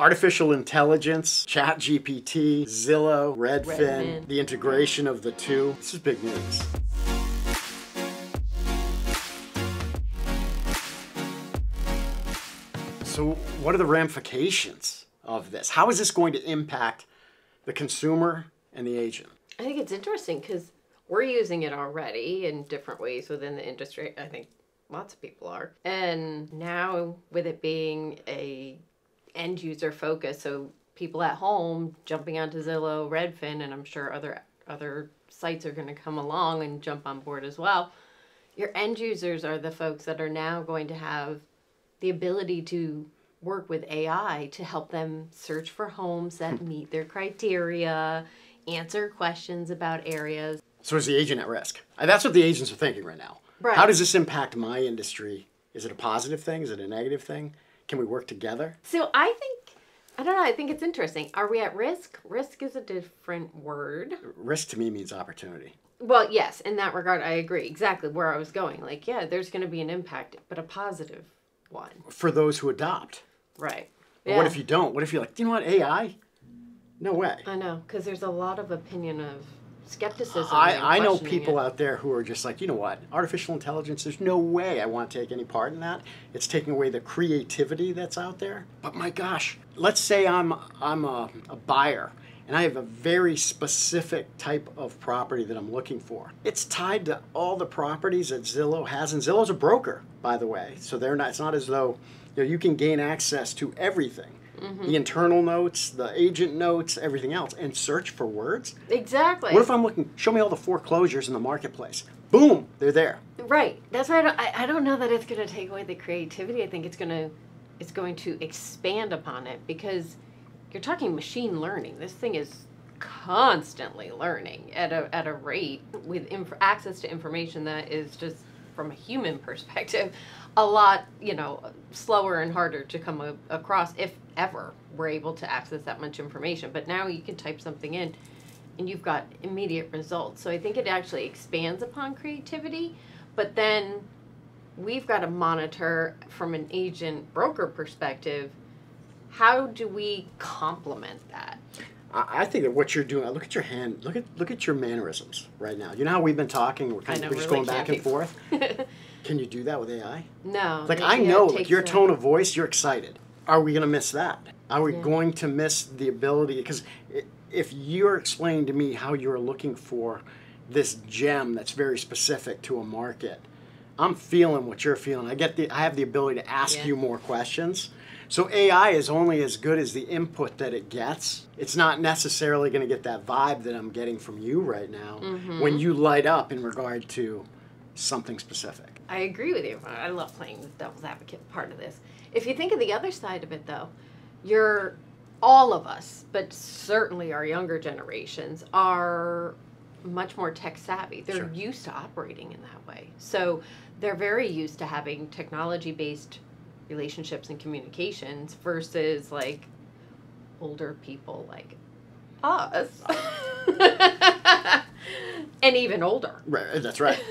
Artificial intelligence, ChatGPT, Zillow, Redfin, the integration of the two. This is big news. So what are the ramifications of this? How is this going to impact the consumer and the agent? I think it's interesting because we're using it already in different ways within the industry. I think lots of people are. And now with it being a end user focus, so people at home jumping onto Zillow, Redfin, and I'm sure other sites are going to come along and jump on board as well. Your end users are the folks that are now going to have the ability to work with AI to help them search for homes that meet their criteria, answer questions about areas. So is the agent at risk? That's what the agents are thinking right now. Right. How does this impact my industry? Is it a positive thing? Is it a negative thing? Can we work together? So I don't know, I think it's interesting. Are we at risk? Risk is a different word. Risk to me means opportunity. Well, yes, in that regard, I agree. Exactly where I was going. Like, yeah, there's going to be an impact, but a positive one. For those who adopt. Right. But what if you don't? What if you're like, you know what, AI? No way. I know, because there's a lot of opinion of skepticism. I know people out there who are just like, you know what, artificial intelligence, there's no way I want to take any part in that. It's taking away the creativity that's out there. But my gosh, let's say I'm a buyer and I have a very specific type of property that I'm looking for. It's tied to all the properties that Zillow has, and Zillow's a broker, by the way. So it's not as though you can gain access to everything. Mm-hmm. The internal notes, the agent notes, everything else, and search for words. Exactly. What if I'm looking, show me all the foreclosures in the marketplace. Boom, they're there. Right. That's why I don't know that it's going to take away the creativity. I think it's going to expand upon it, because you're talking machine learning. This thing is constantly learning at a rate with access to information that is just, from a human perspective, a lot, slower and harder to come across, if ever we're able to access that much information. But now you can type something in and you've got immediate results. So I think it actually expands upon creativity, but then we've got to monitor from an agent broker perspective, how do we complement that? I think that what you're doing, look at your hand, look at your mannerisms right now. You know how we've been talking, we're just going back and forth? Can you do that with AI? No. Like, I know, like, your tone of voice, you're excited. Are we going to miss that? Are we going to miss the ability? Because if you're explaining to me how you're looking for this gem that's very specific to a market, I'm feeling what you're feeling. I have the ability to ask you more questions. So AI is only as good as the input that it gets. It's not necessarily going to get that vibe that I'm getting from you right now when you light up in regard to something specific. I agree with you. I love playing the devil's advocate part of this. If you think of the other side of it, though, all of us, but certainly our younger generations, are much more tech savvy. They're used to operating in that way. So they're very used to having technology-based relationships and communications versus like older people like us and even older. Right, that's right.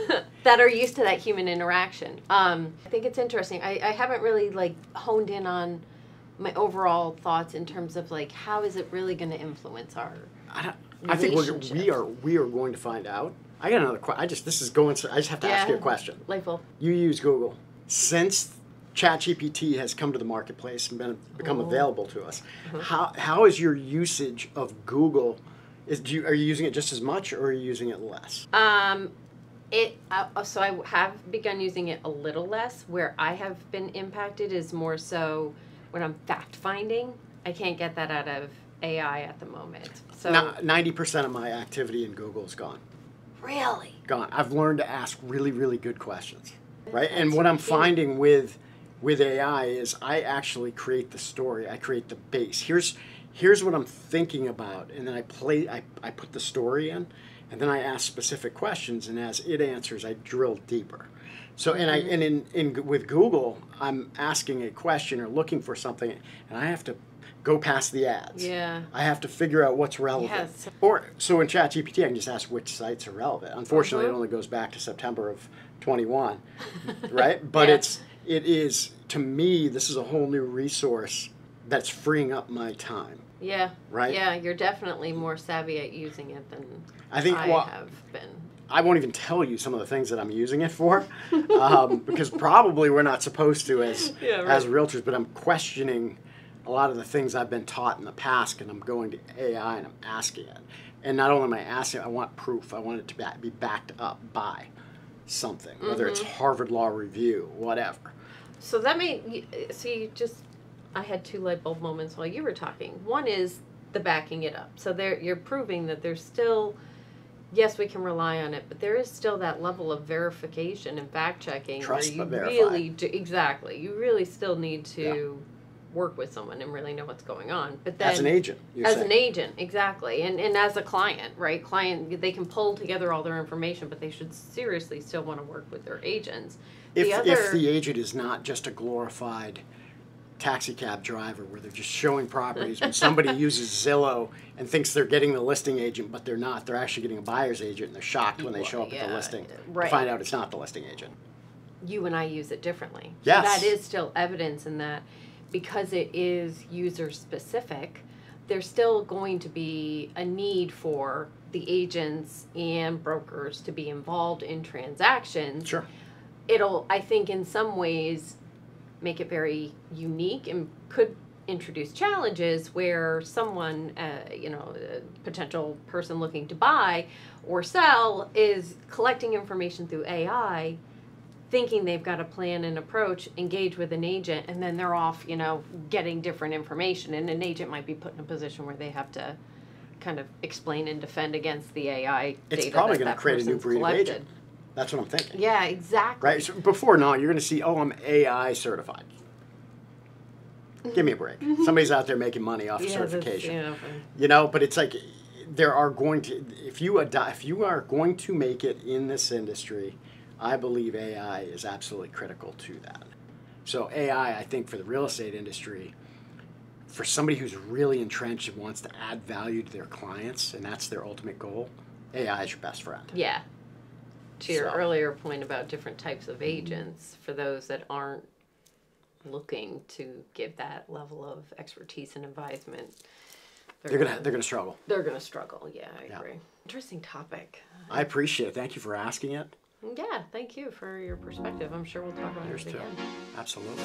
That are used to that human interaction. I think it's interesting. I haven't really honed in on my overall thoughts in terms of how is it really going to influence our I think we are going to find out. I got another question. I just have to ask you a question. Lightful. You use Google. Since ChatGPT has come to the marketplace and become available to us, how is your usage of Google? Are you using it just as much, or are you using it less? So I have begun using it a little less. Where I have been impacted is more so when I'm fact finding. I can't get that out of AI at the moment. So 90% of my activity in Google is gone. Really? Gone. I've learned to ask really, really good questions, right? And what I'm finding with AI is I actually create the story. I create the base. Here's what I'm thinking about, and then I put the story in, and then I ask specific questions, and as it answers, I drill deeper. So with Google, I'm asking a question or looking for something, and I have to go past the ads. Yeah. I have to figure out what's relevant. Yes. So in ChatGPT, I can just ask which sites are relevant. Unfortunately, it only goes back to September of 21, right? But it is, to me, this is a whole new resource that's freeing up my time. Yeah. Right? Yeah, you're definitely more savvy at using it than I think, I well, have been. I won't even tell you some of the things that I'm using it for, because probably we're not supposed to as realtors, but I'm questioning a lot of the things I've been taught in the past, and I'm going to AI and I'm asking it. And not only am I asking, I want proof. I want it to be backed up by something, whether it's Harvard Law Review, whatever. So that made, I had two light bulb moments while you were talking. One is the backing it up. So you're proving that there's still, yes, we can rely on it, but there is still that level of verification and fact checking. Trust but verify. Exactly. You really still need to work with someone and really know what's going on. But then, as an agent, an agent, exactly. And as a client, right? They can pull together all their information, but they should seriously still want to work with their agents. If the agent is not just a glorified taxi cab driver where they're just showing properties, when somebody uses Zillow and thinks they're getting the listing agent, but they're not. They're actually getting a buyer's agent, and they're shocked when they show up at the listing to find out it's not the listing agent. You and I use it differently. Yes. So that is still evidence in that, because it is user specific, there's still going to be a need for the agents and brokers to be involved in transactions. Sure. It'll, I think, in some ways make it very unique and could introduce challenges where someone, a potential person looking to buy or sell is collecting information through AI, thinking they've got a plan and approach, engage with an agent, and then they're off, getting different information. And an agent might be put in a position where they have to kind of explain and defend against the AI data. It's probably going to create a new breed collected. of agent. That's what I'm thinking. Yeah, exactly. Right? So before now, you're going to see, I'm AI certified. Give me a break. Somebody's out there making money off of certification. But it's like there are going to, if you are going to make it in this industry, I believe AI is absolutely critical to that. So AI, I think, for the real estate industry, for somebody who's really entrenched and wants to add value to their clients, and that's their ultimate goal, AI is your best friend. Yeah. To your earlier point about different types of agents, for those that aren't looking to give that level of expertise and advisement, they're gonna struggle. They're gonna struggle. Yeah, I agree. Interesting topic. I appreciate it. Thank you for asking it. Yeah, thank you for your perspective. I'm sure we'll talk about it again. Absolutely.